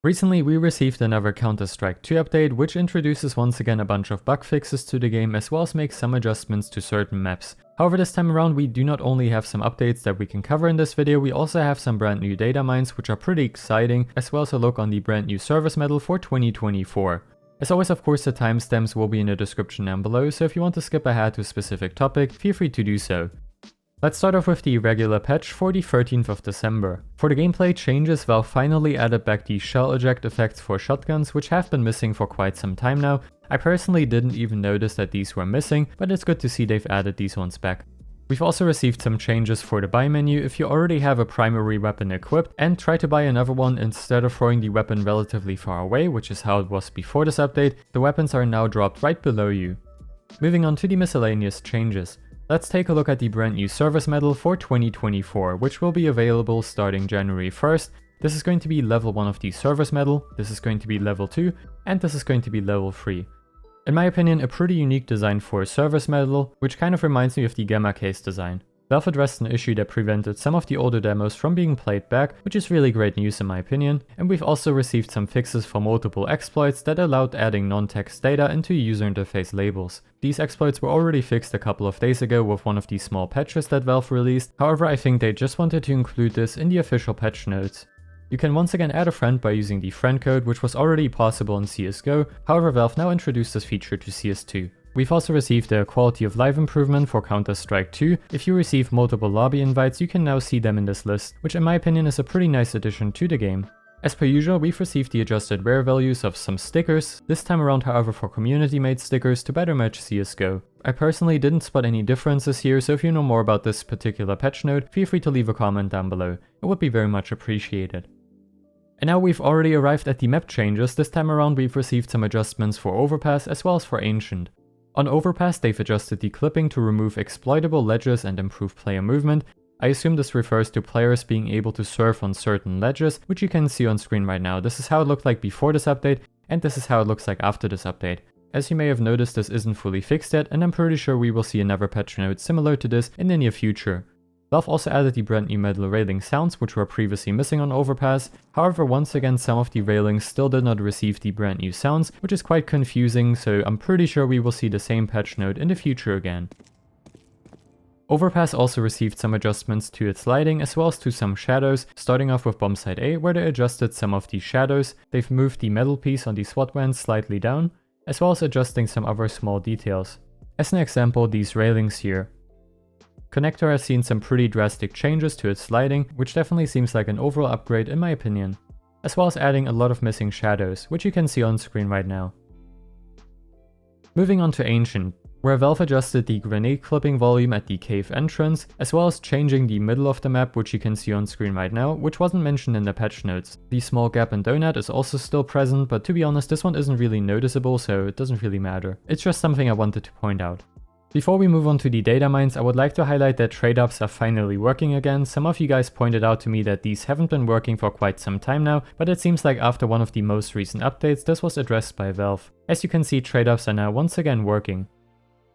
Recently, we received another Counter-Strike 2 update, which introduces once again a bunch of bug fixes to the game as well as makes some adjustments to certain maps. However, this time around we do not only have some updates that we can cover in this video, we also have some brand new data mines which are pretty exciting, as well as a look on the brand new service medal for 2024. As always, of course, the timestamps will be in the description down below, so if you want to skip ahead to a specific topic, feel free to do so. Let's start off with the regular patch for the 13th of December. For the gameplay changes, Valve finally added back the shell eject effects for shotguns, which have been missing for quite some time now. I personally didn't even notice that these were missing, but it's good to see they've added these ones back. We've also received some changes for the buy menu. If you already have a primary weapon equipped and try to buy another one instead of throwing the weapon relatively far away, which is how it was before this update, the weapons are now dropped right below you. Moving on to the miscellaneous changes. Let's take a look at the brand new service medal for 2024, which will be available starting January 1st. This is going to be level 1 of the service medal, this is going to be level 2, and this is going to be level 3. In my opinion, a pretty unique design for a service medal, which kind of reminds me of the Gamma case design. Valve addressed an issue that prevented some of the older demos from being played back, which is really great news in my opinion, and we've also received some fixes for multiple exploits that allowed adding non-text data into user interface labels. These exploits were already fixed a couple of days ago with one of the small patches that Valve released, however I think they just wanted to include this in the official patch notes. You can once again add a friend by using the friend code, which was already possible in CSGO, however Valve now introduced this feature to CS2. We've also received a quality of life improvement for Counter-Strike 2. If you receive multiple lobby invites, you can now see them in this list, which in my opinion is a pretty nice addition to the game. As per usual, we've received the adjusted rare values of some stickers, this time around however for community-made stickers to better match CSGO. I personally didn't spot any differences here, so if you know more about this particular patch note, feel free to leave a comment down below. It would be very much appreciated. And now we've already arrived at the map changes. This time around we've received some adjustments for Overpass as well as for Ancient. On Overpass, they've adjusted the clipping to remove exploitable ledges and improve player movement. I assume this refers to players being able to surf on certain ledges, which you can see on screen right now. This is how it looked like before this update, and this is how it looks like after this update. As you may have noticed, this isn't fully fixed yet, and I'm pretty sure we will see another patch note similar to this in the near future. Valve also added the brand new metal railing sounds, which were previously missing on Overpass. However, once again, some of the railings still did not receive the brand new sounds, which is quite confusing, so I'm pretty sure we will see the same patch note in the future again. Overpass also received some adjustments to its lighting as well as to some shadows, starting off with Bombsite A, where they adjusted some of the shadows. They've moved the metal piece on the SWAT van slightly down, as well as adjusting some other small details. As an example, these railings here. Connector has seen some pretty drastic changes to its lighting, which definitely seems like an overall upgrade in my opinion, as well as adding a lot of missing shadows, which you can see on screen right now. Moving on to Ancient, where Valve adjusted the grenade clipping volume at the cave entrance, as well as changing the middle of the map, which you can see on screen right now, which wasn't mentioned in the patch notes. The small gap in donut is also still present, but to be honest, this one isn't really noticeable, so it doesn't really matter. It's just something I wanted to point out. Before we move on to the data mines, I would like to highlight that trade-ups are finally working again. Some of you guys pointed out to me that these haven't been working for quite some time now, but it seems like after one of the most recent updates, this was addressed by Valve. As you can see, trade-ups are now once again working.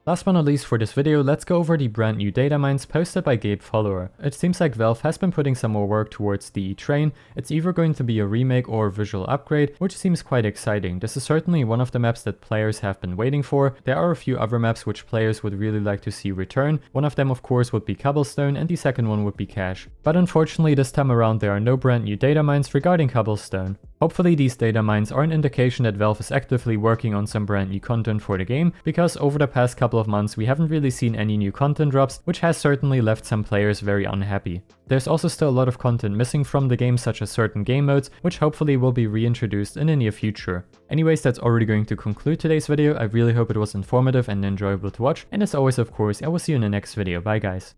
Last but not least for this video, let's go over the brand new data mines posted by Gabefollower. It seems like Valve has been putting some more work towards the train. It's either going to be a remake or a visual upgrade, which seems quite exciting. This is certainly one of the maps that players have been waiting for. There are a few other maps which players would really like to see return. One of them of course would be Cobblestone and the second one would be Cache. But unfortunately this time around there are no brand new data mines regarding Cobblestone. Hopefully these data mines are an indication that Valve is actively working on some brand new content for the game, because over the past couple of months we haven't really seen any new content drops, which has certainly left some players very unhappy. There's also still a lot of content missing from the game, such as certain game modes, which hopefully will be reintroduced in the near future. Anyways, that's already going to conclude today's video. I really hope it was informative and enjoyable to watch, and as always of course, I will see you in the next video. Bye guys.